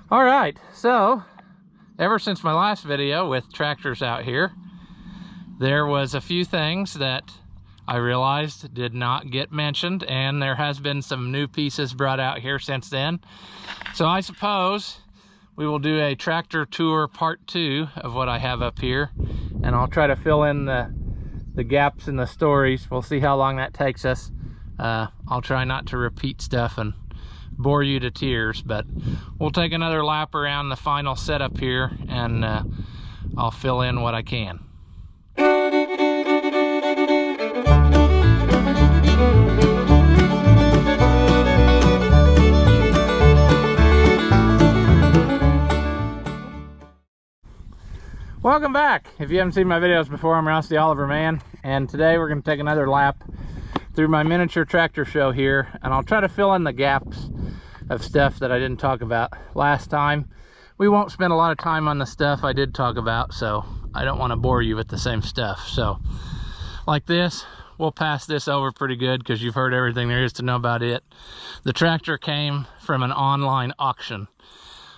All right, so ever since my last video with tractors out here, there was a few things that I realized did not get mentioned, and there has been some new pieces brought out here since then. So I suppose we will do a tractor tour part 2 of what I have up here, and I'll try to fill in the gaps in the stories. We'll see how long that takes us. I'll try not to repeat stuff and bore you to tears, but we'll take another lap around the final setup here, and I'll fill in what I can. Welcome back. If you haven't seen my videos before, I'm Rusty Oliver Man, and today we're going to take another lap through my miniature tractor show here, and I'll try to fill in the gaps of stuff that I didn't talk about last time. We won't spend a lot of time on the stuff I did talk about, so I don't want to bore you with the same stuff. So like this, we'll pass this over pretty good because you've heard everything there is to know about it. The tractor came from an online auction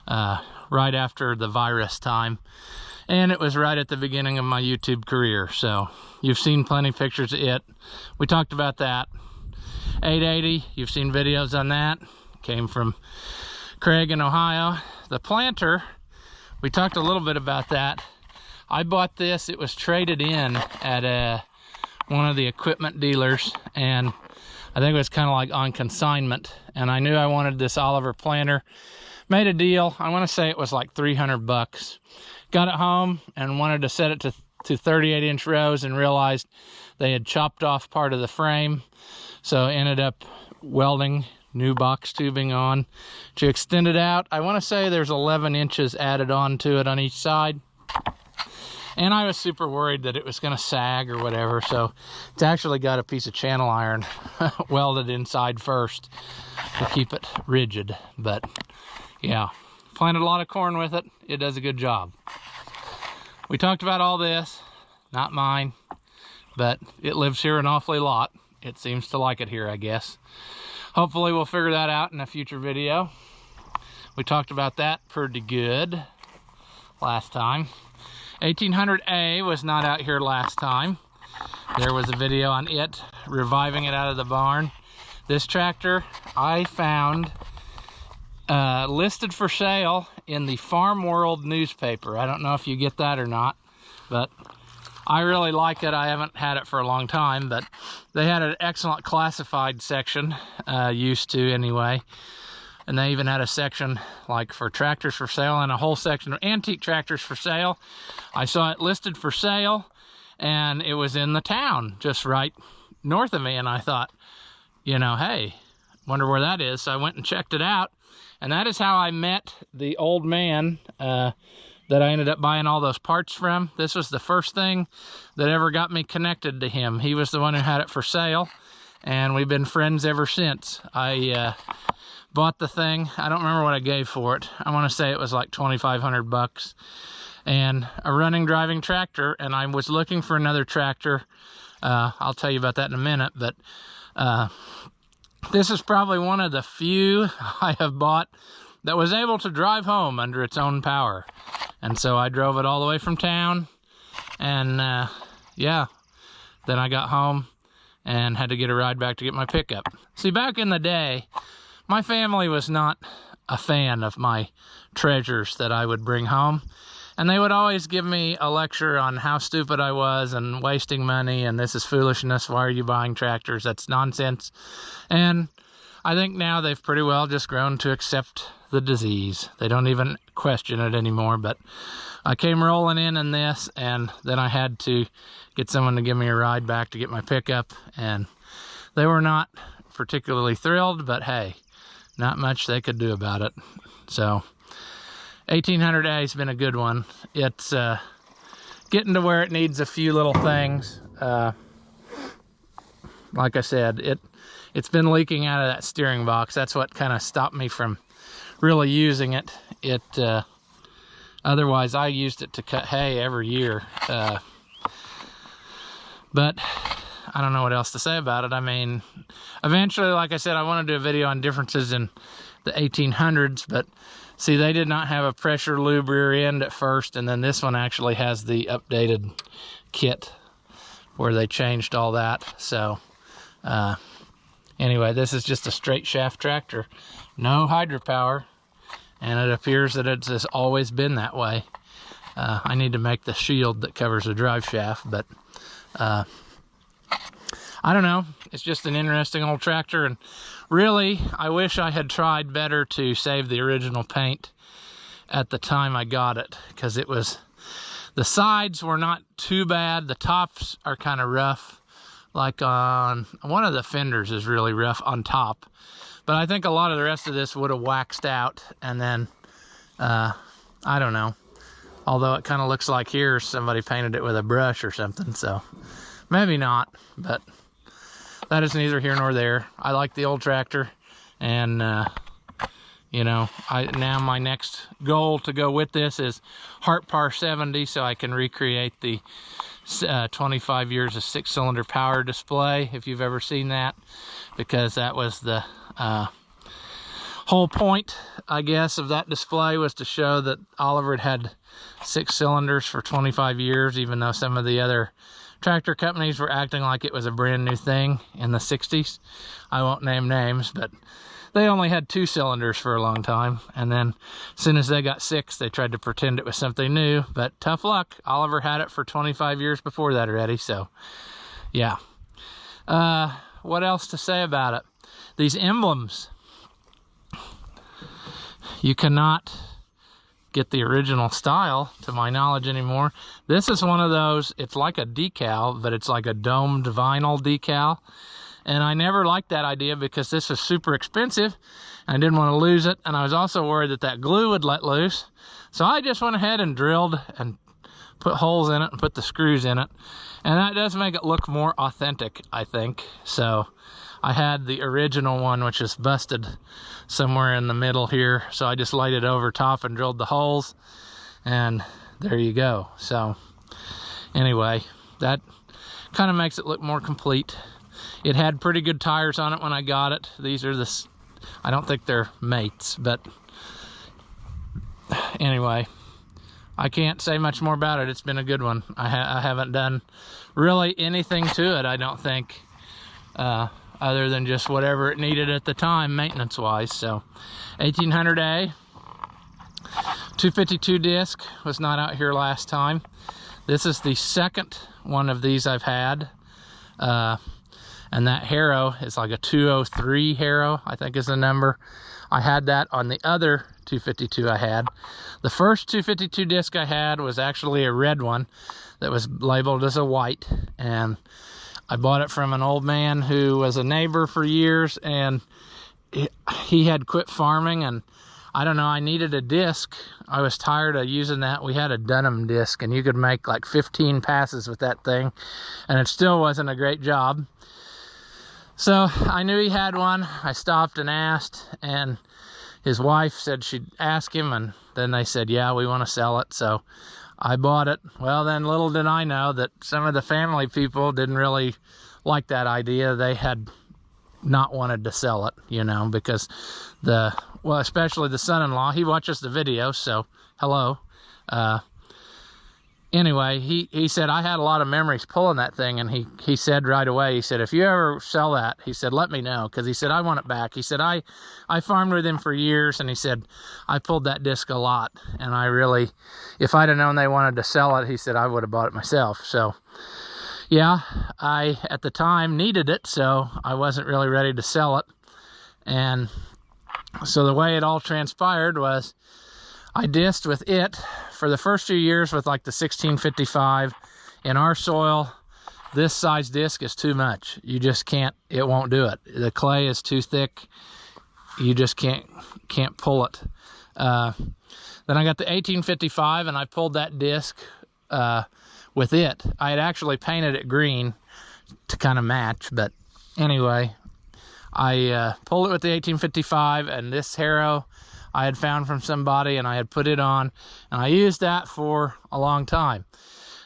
right after the virus time, and it was right at the beginning of my YouTube career, so you've seen plenty of pictures of it. We talked about that. 880, you've seen videos on that. Came from Craig in Ohio. The planter, we talked a little bit about that. I bought this, it was traded in at one of the equipment dealers, and I think it was kind of like on consignment, and I knew I wanted this Oliver planter. Made a deal, I want to say it was like 300 bucks. Got it home and wanted to set it to 38-inch rows, and realized they had chopped off part of the frame, so ended up welding new box tubing on to extend it out. I want to say there's 11 inches added on to it on each side, and I was super worried that it was going to sag or whatever, so it's actually got a piece of channel iron welded inside first to keep it rigid. But yeah, planted a lot of corn with it. It does a good job. We talked about all this, not mine, but it lives here an awfully lot. It seems to like it here, I guess. Hopefully we'll figure that out in a future video. We talked about that pretty good last time. 1800A was not out here last time. There was a video on it, reviving it out of the barn. This tractor I found listed for sale in the Farm World newspaper. I don't know if you get that or not, but I really like it. I haven't had it for a long time, but they had an excellent classified section, used to anyway. And they even had a section like for tractors for sale, and a whole section of antique tractors for sale. I saw it listed for sale, and it was in the town just right north of me, and I thought, you know, hey, wonder where that is. So I went and checked it out, and that is how I met the old man that I ended up buying all those parts from. This was the first thing that ever got me connected to him. He was the one who had it for sale, and we've been friends ever since. I bought the thing. I don't remember what I gave for it. I want to say it was like 2,500 bucks, and a running driving tractor. And I was looking for another tractor. I'll tell you about that in a minute, but this is probably one of the few I have bought that was able to drive home under its own power. And so I drove it all the way from town, and yeah, then I got home and had to get a ride back to get my pickup. See, back in the day, my family was not a fan of my treasures that I would bring home, and they would always give me a lecture on how stupid I was and wasting money, and this is foolishness, why are you buying tractors, that's nonsense. And I think now they've pretty well just grown to accept the disease. They don't even question it anymore. But I came rolling in this, and then I had to get someone to give me a ride back to get my pickup, and they were not particularly thrilled, but hey, not much they could do about it. So 1800A has been a good one. It's getting to where it needs a few little things. Like I said, it's been leaking out of that steering box. That's what kind of stopped me from really using it. Otherwise I used it to cut hay every year. But I don't know what else to say about it. I mean, eventually, like I said, I want to do a video on differences in the 1800s, but See, they did not have a pressure lube rear end at first, and then this one actually has the updated kit where they changed all that. So anyway, this is just a straight shaft tractor, no hydropower, and it appears that it's just always been that way. I need to make the shield that covers the drive shaft, but I don't know. It's just an interesting old tractor, and really, I wish I had tried better to save the original paint at the time I got it, because it was, the sides were not too bad. The tops are kind of rough, like on one of the fenders is really rough on top, but I think a lot of the rest of this would have waxed out, and then I don't know. Although it kind of looks like here somebody painted it with a brush or something, so maybe not, but that is neither here nor there. I like the old tractor, and you know, now my next goal to go with this is Hart Par 70, so I can recreate the 25 years of 6-cylinder power display, if you've ever seen that, because that was the whole point, I guess, of that display, was to show that Oliver had 6 cylinders for 25 years, even though some of the other tractor companies were acting like it was a brand new thing in the 60s. I won't name names, but they only had 2 cylinders for a long time, and then as soon as they got 6, they tried to pretend it was something new. But tough luck, Oliver had it for 25 years before that already. So yeah, what else to say about it? These emblems, you cannot get the original style, to my knowledge, anymore. This is one of those, it's like a decal, but it's like a domed vinyl decal. And I never liked that idea because this is super expensive. I didn't want to lose it. And I was also worried that that glue would let loose. So I just went ahead and drilled and put holes in it and put the screws in it. And that does make it look more authentic, I think. So I had the original one, which is busted somewhere in the middle here. So I just laid it over top and drilled the holes. And there you go. So anyway, that kind of makes it look more complete. It had pretty good tires on it when I got it. These are the, I don't think they're mates, but anyway, I can't say much more about it. It's been a good one. I haven't done really anything to it, I don't think, other than just whatever it needed at the time, maintenance-wise. So 1800A, 252 disc, was not out here last time. This is the second one of these I've had. And that harrow is like a 203 harrow, I think is the number. I had that on the other 252 I had. The first 252 disc I had was actually a red one that was labeled as a white. And I bought it from an old man who was a neighbor for years, and he had quit farming, and I don't know, I needed a disc. I was tired of using that. We had a Dunham disc, and you could make like 15 passes with that thing, and it still wasn't a great job. So I knew he had one. I stopped and asked, and his wife said she'd ask him, and then they said, yeah, we want to sell it. So I bought it. Well, then little did I know that some of the family people didn't really like that idea. They had not wanted to sell it, you know, because well, especially the son-in-law, he watches the video, so hello. Anyway, he said, I had a lot of memories pulling that thing, and he said right away, he said, if you ever sell that, he said, let me know, because he said, I want it back. He said, I farmed with him for years, and he said, I pulled that disc a lot, and I really, if I'd have known they wanted to sell it, he said, I would have bought it myself. So yeah, I at the time needed it, so I wasn't really ready to sell it. And so the way it all transpired was I disced with it for the first few years with like the 1655. In our soil, this size disc is too much. You just can't, it won't do it. The clay is too thick. You just can't pull it. Then I got the 1855, and I pulled that disc with it. I had actually painted it green to kind of match, but anyway, I pulled it with the 1855, and this harrow I had found from somebody, and I had put it on, and I used that for a long time.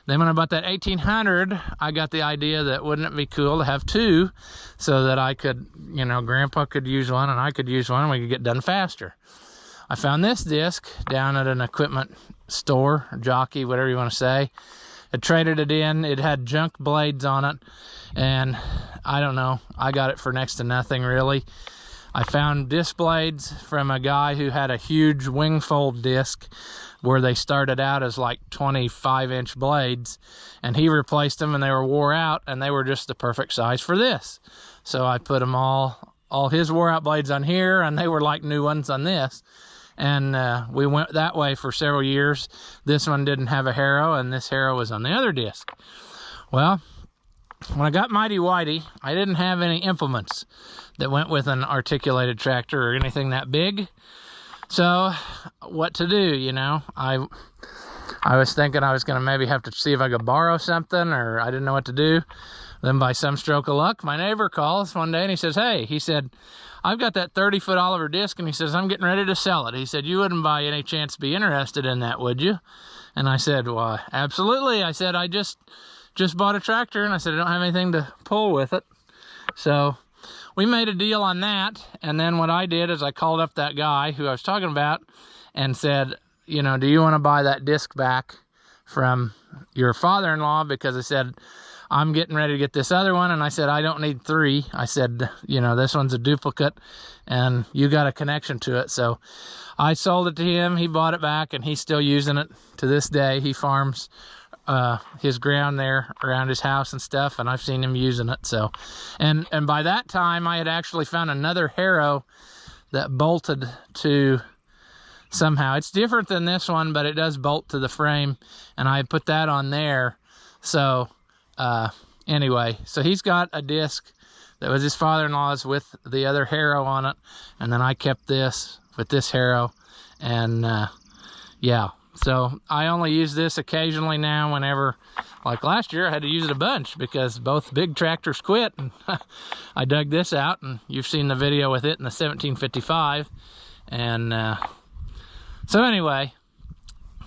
Then when I bought that 1800, I got the idea that wouldn't it be cool to have two, so that I could, you know, Grandpa could use one and I could use one, and we could get done faster. I found this disc down at an equipment store, jockey, whatever you want to say. I traded it in. It had junk blades on it, and I don't know, I got it for next to nothing really. I found disc blades from a guy who had a huge wing fold disc where they started out as like 25-inch blades, and he replaced them and they were wore out, and they were just the perfect size for this. So I put them all his wore out blades on here, and they were like new ones on this. And we went that way for several years. This one didn't have a harrow, and this harrow was on the other disc. Well, when I got Mighty Whitey, I didn't have any implements that went with an articulated tractor or anything that big. So what to do, you know? I was thinking I was going to maybe have to see if I could borrow something, or I didn't know what to do. Then by some stroke of luck, my neighbor calls one day and he says, hey, he said, I've got that 30-foot Oliver disc, and he says, I'm getting ready to sell it. He said, you wouldn't by any chance be interested in that, would you? And I said, well, absolutely. I said, I just bought a tractor, and I said, I don't have anything to pull with it. So we made a deal on that. And then what I did is I called up that guy who I was talking about and said, you know, do you want to buy that disc back from your father-in-law? Because I said, I'm getting ready to get this other one, and I said, I don't need 3. I said, you know, this one's a duplicate, and you got a connection to it. So I sold it to him. He bought it back, and he's still using it to this day. He farms his ground there around his house and stuff, and I've seen him using it. So, and by that time, I had actually found another harrow that bolted to somehow. It's different than this one, but it does bolt to the frame, and I put that on there. So anyway, so he's got a disc that was his father-in-law's with the other harrow on it, and then I kept this with this harrow. And yeah, so I only use this occasionally now, whenever, like last year I had to use it a bunch because both big tractors quit, and I dug this out, and you've seen the video with it in the 1755. And so anyway,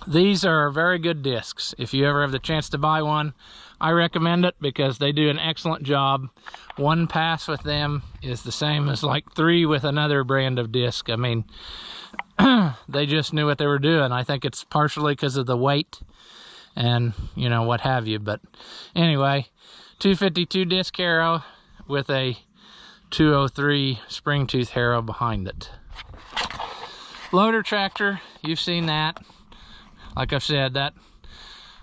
these are very good discs. If you ever have the chance to buy one, I recommend it because they do an excellent job. One pass with them is the same as like 3 with another brand of disc. I mean, they just knew what they were doing. I think it's partially because of the weight and, you know, what have you. But anyway, 252 disc harrow with a 203 spring tooth harrow behind it. Loader tractor, you've seen that. Like I've said, that,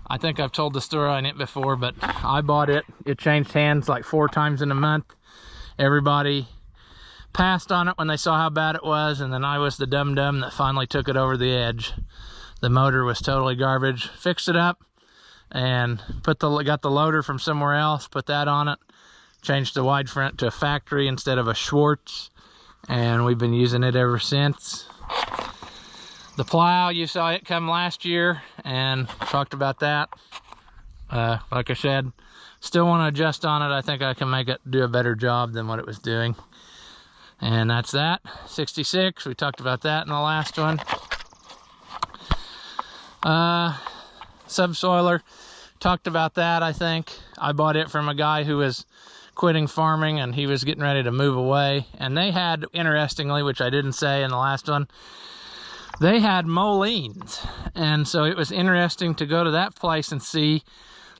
I think I've told the story on it before, but I bought it. It changed hands like 4 times in a month. Everybody passed on it when they saw how bad it was, and then I was the dum-dum that finally took it over the edge. The motor was totally garbage. Fixed it up and got the loader from somewhere else, put that on it, changed the wide front to a factory instead of a Schwartz, and we've been using it ever since. The plow, you saw it come last year and talked about that. Like I said, still want to adjust on it. I think I can make it do a better job than what it was doing. And that's that. 66, we talked about that in the last one. Subsoiler, talked about that, I think. I bought it from a guy who was quitting farming, and he was getting ready to move away. And they had, interestingly, which I didn't say in the last one, they had mulleins. And so it was interesting to go to that place and see,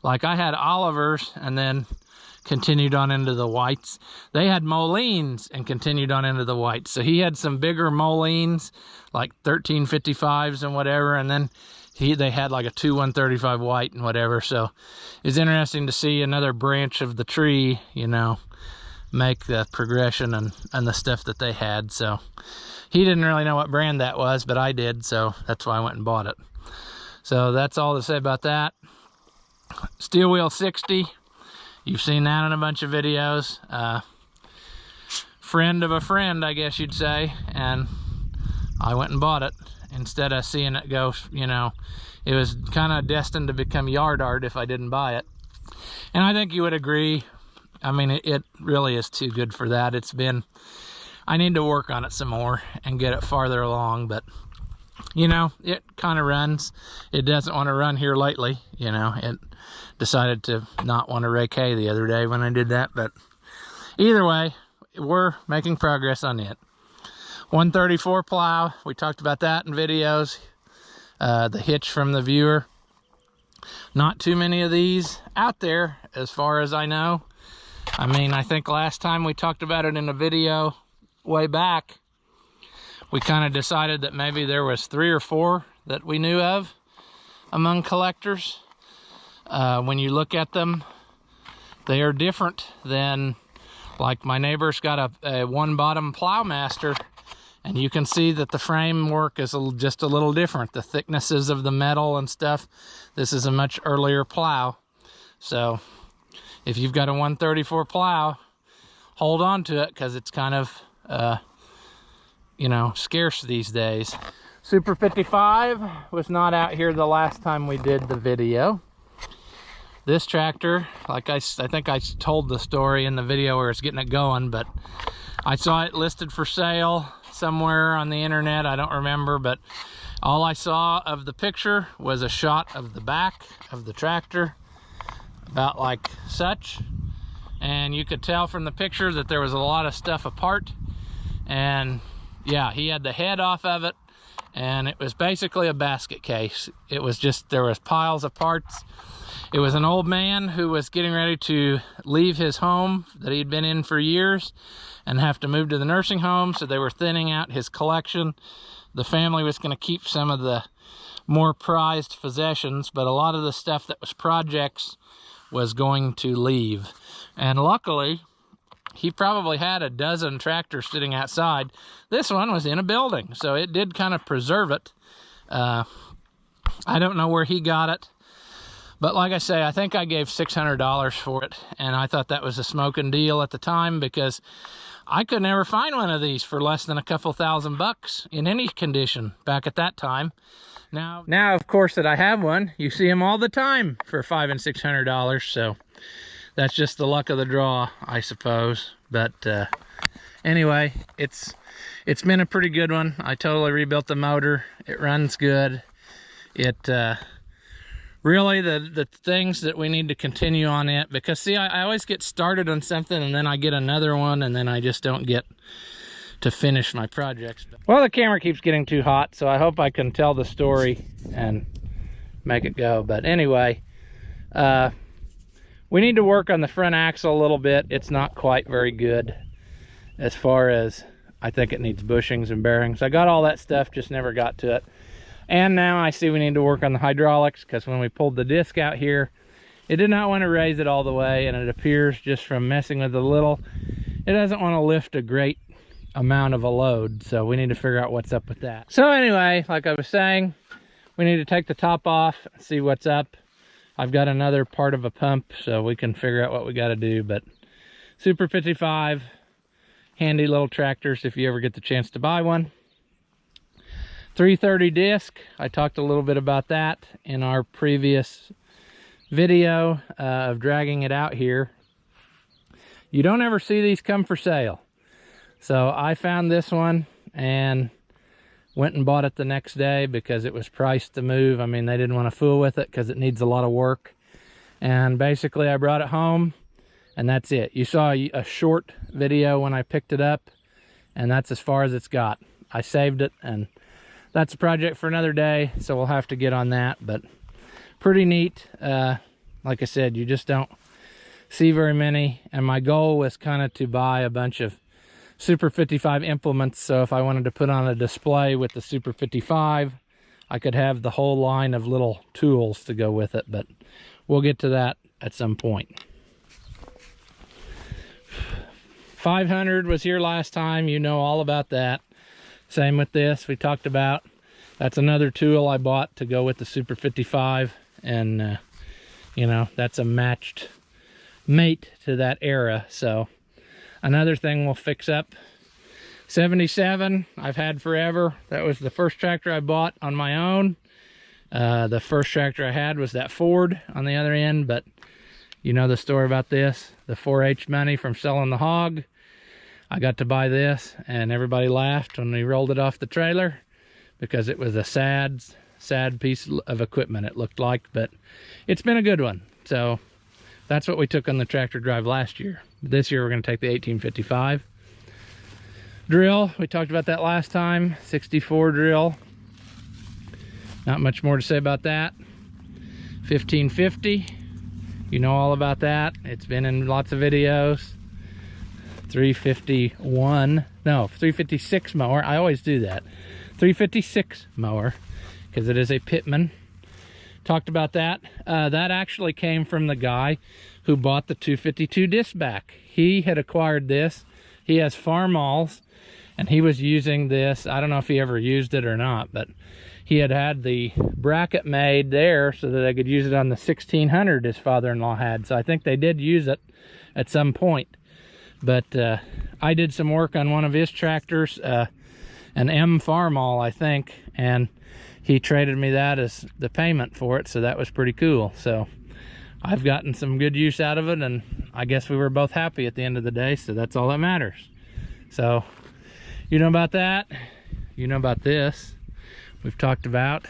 like I had Olivers and then continued on into the whites. They had mulleins and continued on into the whites. So he had some bigger mulleins, like 1355s and whatever, and then they had like a 2135 white and whatever. So it's interesting to see another branch of the tree, you know, make the progression and the stuff that they had. So he didn't really know what brand that was, but I did, so that's why I went and bought it. So that's all to say about that. Steel wheel 60, you've seen that in a bunch of videos. Friend of a friend, I guess you'd say, and I went and bought it instead of seeing it go, you know, it was kind of destined to become yard art if I didn't buy it. And I think you would agree. I mean, it really is too good for that. It's been, I need to work on it some more and get it farther along, but you know, it kind of runs. It doesn't want to run here lately, you know. It decided to not want to rake hay the other day when I did that, but either way, we're making progress on it. 134 plow, we talked about that in videos. The hitch from the viewer. Not too many of these out there as far as I know. I mean, I think last time we talked about it in a video way back, we kind of decided that maybe there was 3 or 4 that we knew of among collectors. When you look at them, they are different than, like my neighbor's got a one bottom Plowmaster, and you can see that the framework is just a little different. The thicknesses of the metal and stuff. This is a much earlier plow. So if you've got a 134 plow, hold on to it, because it's kind of, you know, scarce these days. Super 55 was not out here the last time we did the video. This tractor, like I think I told the story in the video where it's getting it going, but I saw it listed for sale somewhere on the internet. I don't remember, but all I saw of the picture was a shot of the back of the tractor, about like such. And you could tell from the picture that there was a lot of stuff apart. And yeah, he had the head off of it, and it was basically a basket case. It was just, there was piles of parts. It was an old man who was getting ready to leave his home that he'd been in for years and have to move to the nursing home, so they were thinning out his collection. The family was going to keep some of the more prized possessions, but a lot of the stuff that was projects was going to leave. And luckily, he probably had a dozen tractors sitting outside. This one was in a building, so it did kind of preserve it. I don't know where he got it, but like I say, I think I gave $600 for it, and I thought that was a smoking deal at the time, because I could never find one of these for less than a couple $1,000 in any condition back at that time. Now of course that I have one, you see them all the time for $500 and $600, so that's just the luck of the draw, I suppose. But anyway, it's been a pretty good one. I totally rebuilt the motor. It runs good. It really, the things that we need to continue on it, because see, I always get started on something and then I get another one, and then I just don't get to finish my projects. Well, the camera keeps getting too hot, so I hope I can tell the story and make it go. But anyway, we need to work on the front axle a little bit. It's not quite very good as far as, I think it needs bushings and bearings. I got all that stuff, just never got to it. And now I see we need to work on the hydraulics, because when we pulled the disc out here, it did not want to raise it all the way, and it appears just from messing with it a little, it doesn't want to lift a great amount of a load. So we need to figure out what's up with that. So anyway, like I was saying, we need to take the top off and see what's up. I've got another part of a pump, so we can figure out what we got to do. But Super 55, handy little tractors if you ever get the chance to buy one. 330 disc, I talked a little bit about that in our previous video of dragging it out here. You don't ever see these come for sale. So I found this one and went and bought it the next day because it was priced to move. I mean, they didn't want to fool with it because it needs a lot of work. And basically I brought it home, and that's it. You saw a short video when I picked it up, and that's as far as it's got. I saved it, and that's a project for another day, so we'll have to get on that. But pretty neat. Like I said, you just don't see very many, and my goal was kind of to buy a bunch of Super 55 implements, so if I wanted to put on a display with the Super 55, I could have the whole line of little tools to go with it. But we'll get to that at some point. 500 was here last time, you know all about that. Same with this, we talked about. That's another tool I bought to go with the Super 55, and you know, that's a matched mate to that era. So another thing we'll fix up. 77 I've had forever. That was the first tractor I bought on my own. The first tractor I had was that Ford on the other end, but you know the story about this. The 4-H money from selling the hog, I got to buy this, and everybody laughed when we rolled it off the trailer because it was a sad piece of equipment, it looked like. But it's been a good one. So that's what we took on the tractor drive last year. This year we're going to take the 1855. Drill, we talked about that last time. 64 drill. Not much more to say about that. 1550, you know all about that. It's been in lots of videos. 356 mower. I always do that. 356 mower, because it is a Pitman. Talked about that. That actually came from the guy who bought the 252 disc back. He had acquired this. He has farm-alls, and he was using this. I don't know if he ever used it or not, but he had the bracket made there so that they could use it on the 1600 his father-in-law had. So I think they did use it at some point. But I did some work on one of his tractors, an M farm-all, I think, and he traded me that as the payment for it, so that was pretty cool. So I've gotten some good use out of it, and I guess we were both happy at the end of the day, so that's all that matters. So you know about that. You know about this. We've talked about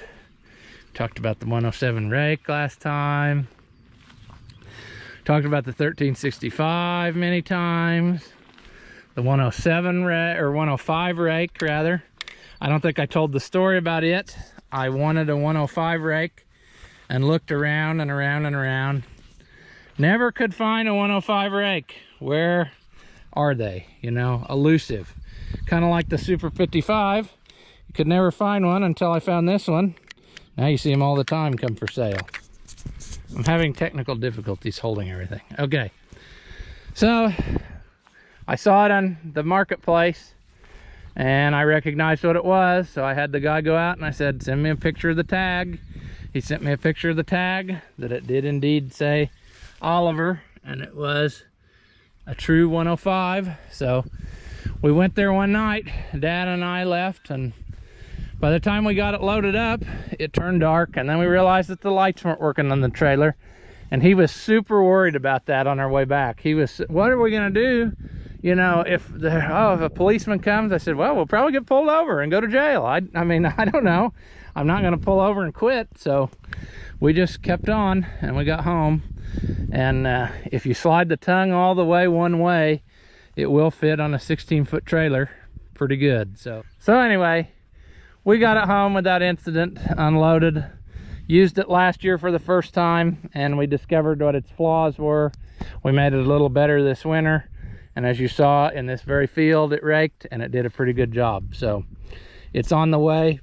the 107 Rake last time. Talked about the 1365 many times. The 107 Rake, or 105 Rake rather. I don't think I told the story about it. I wanted a 105 Rake and looked around and around and around. Never could find a 105 Rake. Where are they? You know, elusive. Kind of like the Super 55. You could never find one until I found this one. Now you see them all the time come for sale. I'm having technical difficulties holding everything. Okay. So I saw it on the marketplace and I recognized what it was. So I had the guy go out and I said, send me a picture of the tag. He sent me a picture of the tag that it did indeed say Oliver, and it was a true 105. So we went there one night, Dad and I left, and by the time we got it loaded up, it turned dark, and then we realized that the lights weren't working on the trailer, and he was super worried about that on our way back. He was, what are we gonna do? You know, if a policeman comes, I said, well, we'll probably get pulled over and go to jail. I mean, I don't know. I'm not gonna pull over and quit. So we just kept on and we got home. And if you slide the tongue all the way one way, it will fit on a 16-foot trailer pretty good. So anyway, we got it home without incident, unloaded, used it last year for the first time, and we discovered what its flaws were. We made it a little better this winter, and as you saw in this very field, it raked and it did a pretty good job. So it's on the way.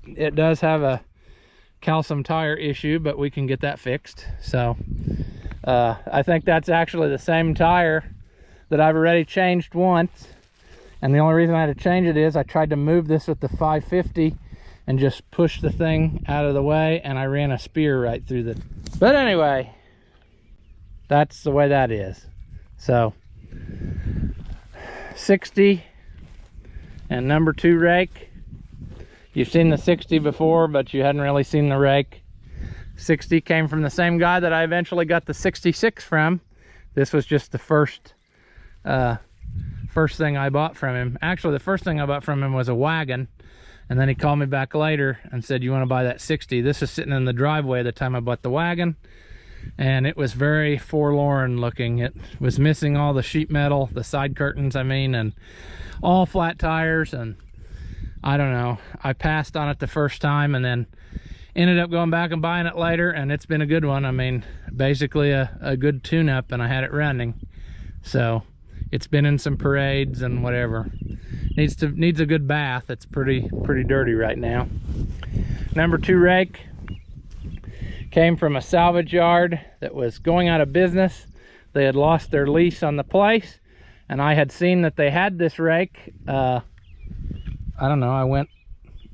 It does have a calcium tire issue, but we can get that fixed. So I think that's actually the same tire that I've already changed once, and the only reason I had to change it is I tried to move this with the 550 and just push the thing out of the way, and I ran a spear right through the, but anyway, that's the way that is. So 60 and number 2 Rake. You've seen the 60 before, but you hadn't really seen the Rake. 60 came from the same guy that I eventually got the 66 from. This was just the first thing I bought from him. Actually, the first thing I bought from him was a wagon, and then he called me back later and said, you want to buy that 60? This was sitting in the driveway the time I bought the wagon, and it was very forlorn looking. It was missing all the sheet metal, the side curtains, I mean, and all flat tires, and I don't know. I passed on it the first time and then ended up going back and buying it later, and it's been a good one. I mean, basically a good tune-up, and I had it running. So it's been in some parades and whatever. Needs a good bath. It's pretty dirty right now. Number 2 Rake came from a salvage yard that was going out of business. They had lost their lease on the place, and I had seen that they had this rake. I don't know, I went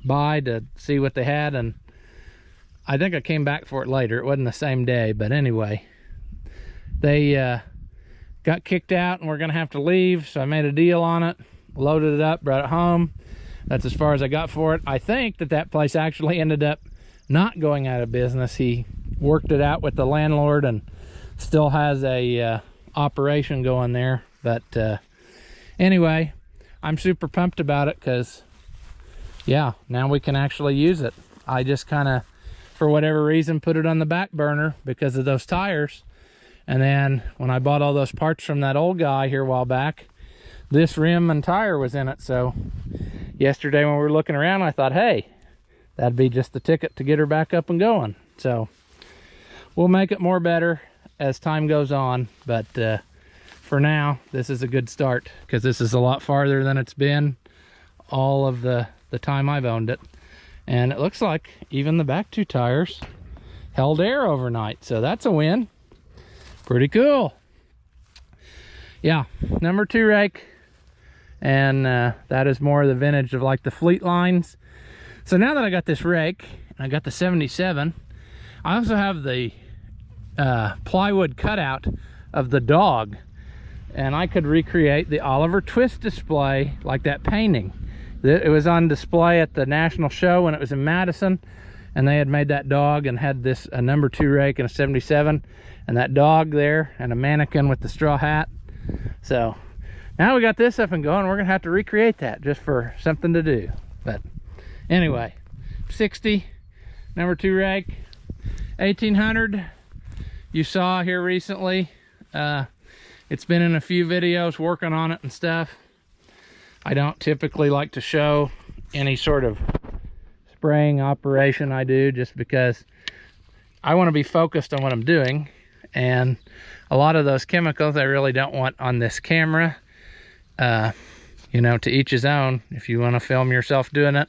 by to see what they had, and I think I came back for it later. It wasn't the same day, but anyway, they got kicked out and we're gonna have to leave, so I made a deal on it, loaded it up, brought it home. That's as far as I got for it. I think that place actually ended up not going out of business. He worked it out with the landlord and still has a operation going there. But anyway, I'm super pumped about it because, yeah, now we can actually use it. I just kind of, for whatever reason, put it on the back burner because of those tires. And then when I bought all those parts from that old guy here a while back, this rim and tire was in it. So yesterday when we were looking around, I thought, hey, that'd be just the ticket to get her back up and going. So we'll make it more better as time goes on, but for now this is a good start, because this is a lot farther than it's been all of the time I've owned it. And it looks like even the back two tires held air overnight, so that's a win. Pretty cool. Yeah, number 2 rake, and that is more of the vintage of like the fleet lines. So now that I got this rake, and I got the 77, I also have the plywood cutout of the dog, and I could recreate the Oliver Twist display like that painting. It was on display at the national show when it was in Madison, and they had made that dog and had this a number 2 rake and a 77, and that dog there and a mannequin with the straw hat. So now we got this up and going. We're gonna have to recreate that just for something to do. But anyway, 60 number 2 rake, 1800 you saw here recently. It's been in a few videos working on it and stuff. I don't typically like to show any sort of spraying operation I do, just because I want to be focused on what I'm doing, and a lot of those chemicals I really don't want on this camera. You know, to each his own. If you want to film yourself doing it,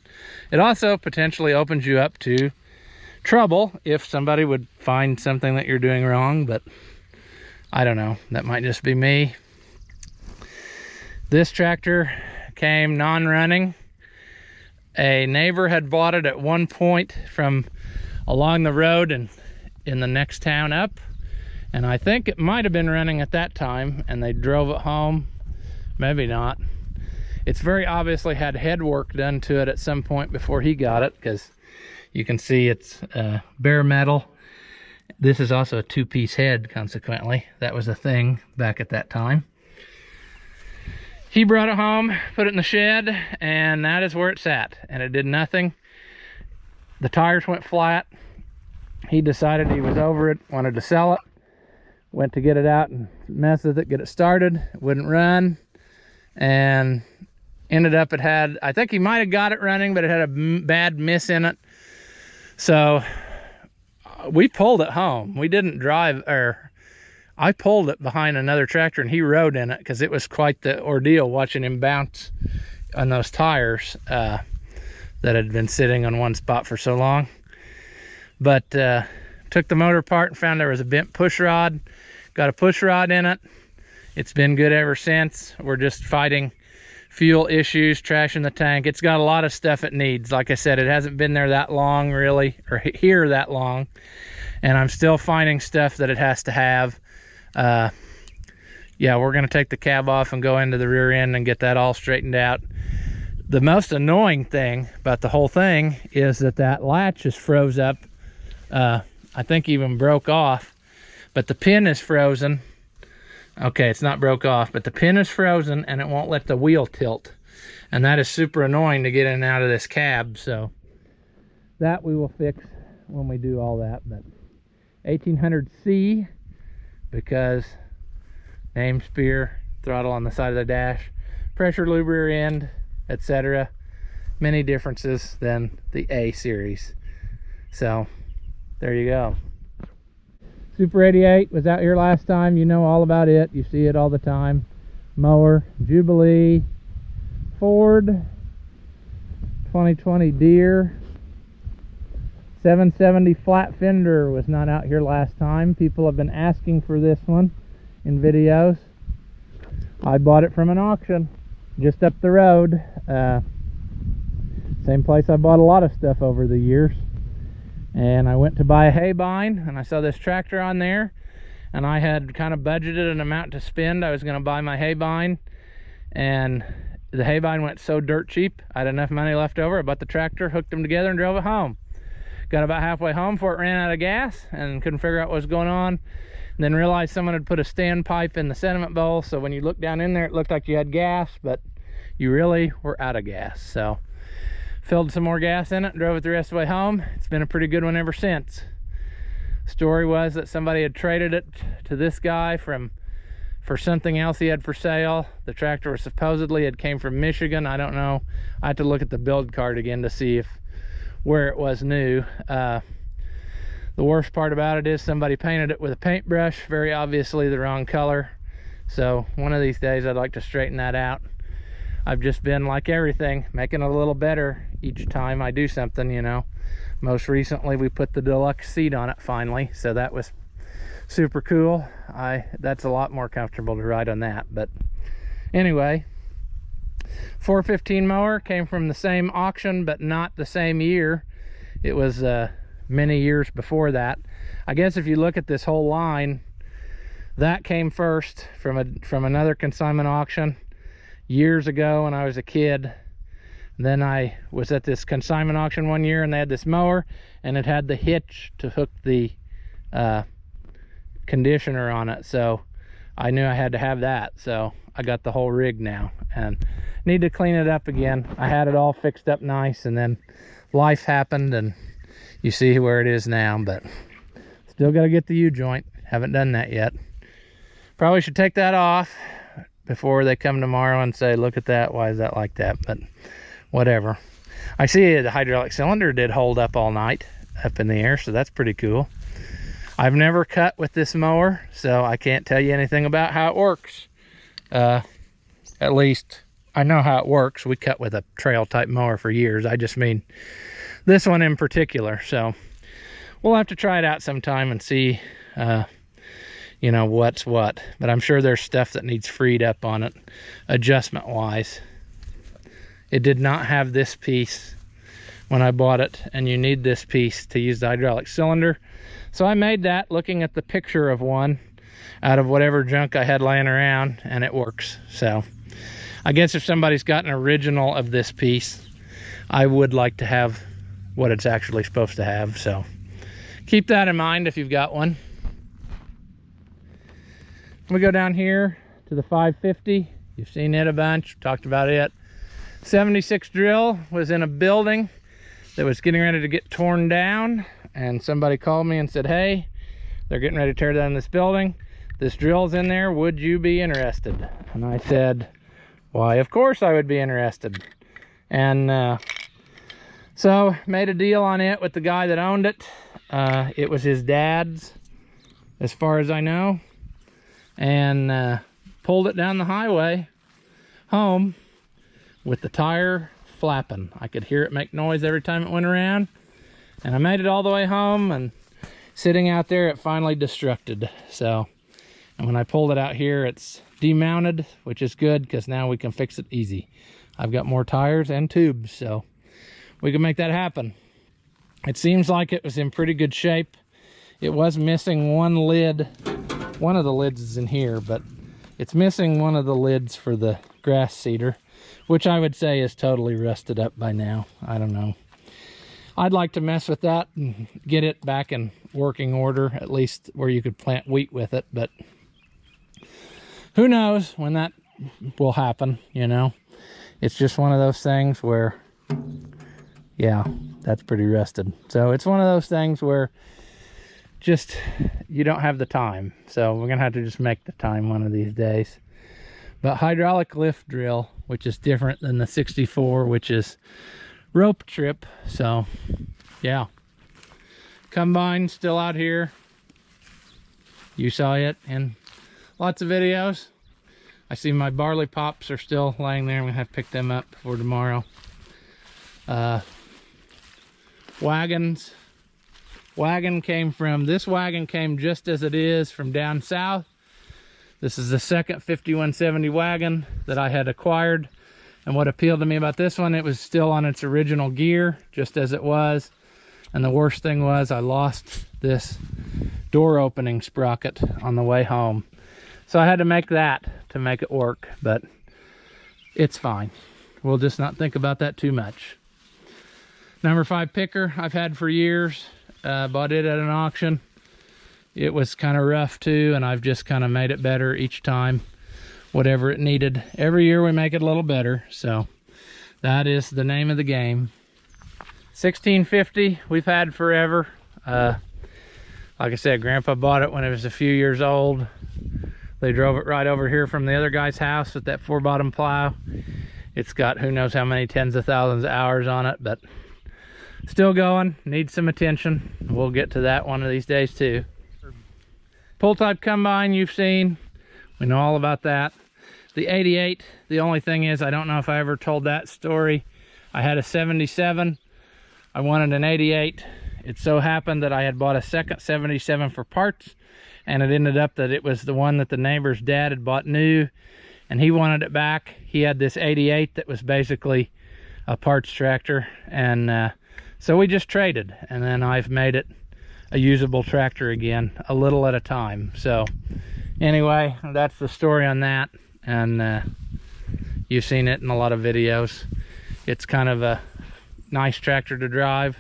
it also potentially opens you up to trouble if somebody would find something that you're doing wrong, but I don't know, that might just be me. This tractor came non-running. A neighbor had bought it at one point from along the road and in the next town up, and I think it might have been running at that time, and they drove it home. Maybe not. It's very obviously had head work done to it at some point before he got it, because you can see it's bare metal. This is also a 2-piece head, consequently. That was a thing back at that time. He brought it home, put it in the shed, and that is where it sat, and it did nothing. The tires went flat. He decided he was over it, wanted to sell it. Went to get it out and mess with it, get it started. It wouldn't run, and ended up it had, I think he might have got it running, but it had a bad miss in it. So we pulled it home. We didn't drive, or I pulled it behind another tractor and he rode in it, because it was quite the ordeal watching him bounce on those tires that had been sitting on one spot for so long. But took the motor apart and found there was a bent push rod. Got a push rod in it. It's been good ever since. We're just fighting fuel issues, trashing the tank. It's got a lot of stuff it needs. Like I said, it hasn't been there that long really, or here that long, and I'm still finding stuff that it has to have. Yeah, we're gonna take the cab off and go into the rear end and get that all straightened out. The most annoying thing about the whole thing is that latch is froze up. I think even broke off, but the pin is frozen. Okay, it's not broke off, but the pin is frozen and it won't let the wheel tilt, and that is super annoying to get in and out of this cab. So that we will fix when we do all that. But 1800C, because name spear, throttle on the side of the dash, pressure lube rear end, etc. Many differences than the A series. So there you go. Super 88 was out here last time. You know all about it. You see it all the time. Mower, Jubilee, Ford, 2020 Deere, 770 flat fender was not out here last time. People have been asking for this one in videos. I bought it from an auction just up the road. Same place I bought a lot of stuff over the years. And I went to buy a hay bind, and I saw this tractor on there, and I had kind of budgeted an amount to spend. I was going to buy my hay bind, and the hay bind went so dirt cheap. I had enough money left over. I bought the tractor, hooked them together, and drove it home. Got about halfway home before it ran out of gas and couldn't figure out what was going on. And then realized someone had put a standpipe in the sediment bowl, so when you looked down in there, it looked like you had gas, but you really were out of gas. So filled some more gas in it and drove it the rest of the way home. It's been a pretty good one ever since. Story was that somebody had traded it to this guy from for something else he had for sale. The tractor was supposedly, it came from Michigan. I don't know. I have to look at the build card again to see where it was new. The worst part about it is somebody painted it with a paintbrush, very obviously the wrong color. So one of these days I'd like to straighten that out. I've just been, like everything, making it a little better each time I do something, you know. Most recently we put the deluxe seat on it finally, so that was super cool. That's a lot more comfortable to ride on that. But anyway, 415 mower came from the same auction, but not the same year. It was many years before that. I guess if you look at this whole line, that came first from another consignment auction years ago when I was a kid. Then I was at this consignment auction one year and they had this mower and it had the hitch to hook the conditioner on it, so I knew I had to have that. So I got the whole rig now and need to clean it up again. I had it all fixed up nice and then life happened and you see where it is now, but still got to get the U-joint. Haven't done that yet. Probably should take that off before they come tomorrow and say, look at that, why is that like that? But whatever. I see the hydraulic cylinder did hold up all night up in the air, so that's pretty cool. I've never cut with this mower, so I can't tell you anything about how it works. At least I know how it works. We cut with a trail type mower for years. I just mean this one in particular. So we'll have to try it out sometime and see, you know, what's what. But I'm sure there's stuff that needs freed up on it, adjustment wise. It did not have this piece when I bought it, and you need this piece to use the hydraulic cylinder. So I made that looking at the picture of one out of whatever junk I had laying around, and it works. So I guess if somebody's got an original of this piece, I would like to have what it's actually supposed to have. So keep that in mind if you've got one. We go down here to the 550. You've seen it a bunch, talked about it. 76 drill was in a building that was getting ready to get torn down, and somebody called me and said, hey, they're getting ready to tear down this building. This drill's in there, would you be interested? And I said, why, of course I would be interested. And so made a deal on it with the guy that owned it. It was his dad's, as far as I know, and pulled it down the highway home with the tire flapping. I could hear it make noise every time it went around, and I made it all the way home, and sitting out there it finally destructed. So, and when I pulled it out here, it's demounted, which is good because now we can fix it easy. I've got more tires and tubes, so we can make that happen. It seems like it was in pretty good shape. It was missing one lid. One of the lids is in here, but it's missing one of the lids for the grass seeder, which I would say is totally rusted up by now. I don't know. I'd like to mess with that and get it back in working order, at least where you could plant wheat with it, but who knows when that will happen, you know? It's just one of those things where, yeah, that's pretty rusted. So it's one of those things where just, you don't have the time. So we're gonna have to just make the time one of these days. But hydraulic lift drill, which is different than the 64, which is rope trip. So yeah, combine still out here. You saw it in lots of videos. I see my barley pops are still laying there. I'm gonna have to pick them up for tomorrow. Wagons. This wagon came just as it is from down south. This is the second 5170 wagon that I had acquired. And what appealed to me about this one, it was still on its original gear, just as it was. And the worst thing was I lost this door opening sprocket on the way home. So I had to make that to make it work, but it's fine. We'll just not think about that too much. Number 5 picker I've had for years. Bought it at an auction. It was kind of rough too, and I've just kind of made it better each time, whatever it needed. Every year we make it a little better, so that is the name of the game. 1650 we've had forever. Like I said, Grandpa bought it when it was a few years old. They drove it right over here from the other guy's house with that 4-bottom plow. It's got who knows how many tens of thousands of hours on it, but still going, needs some attention. We'll get to that one of these days too. Pull type combine you've seen, we know all about that. The 88, the only thing is, I don't know if I ever told that story. I had a 77, I wanted an 88. It so happened that I had bought a second 77 for parts, and it ended up that it was the one that the neighbor's dad had bought new, and he wanted it back. He had this 88 that was basically a parts tractor, and so we just traded, and then I've made it a usable tractor again, a little at a time. So anyway, that's the story on that, and you've seen it in a lot of videos. It's kind of a nice tractor to drive.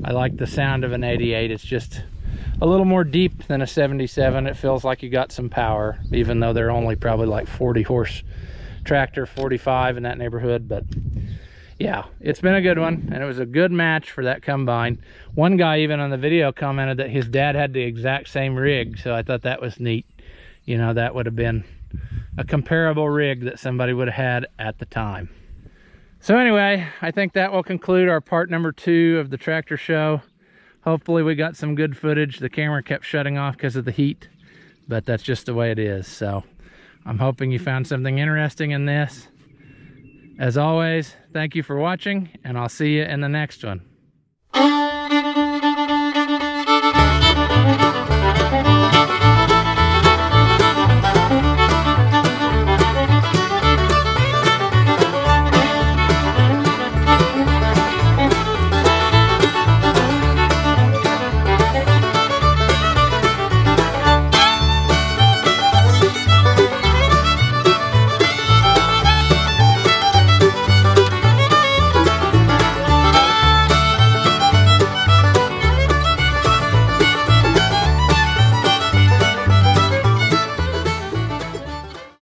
I like the sound of an 88. It's just a little more deep than a 77. It feels like you got some power, even though they're only probably like 40 horse tractor, 45 in that neighborhood. But yeah, it's been a good one, and it was a good match for that combine. One guy even on the video commented that his dad had the exact same rig, so I thought that was neat. You know, that would have been a comparable rig that somebody would have had at the time. So anyway, I think that will conclude our part number 2 of the tractor show. Hopefully we got some good footage. The camera kept shutting off because of the heat, but that's just the way it is. So I'm hoping you found something interesting in this. As always, thank you for watching, and I'll see you in the next one.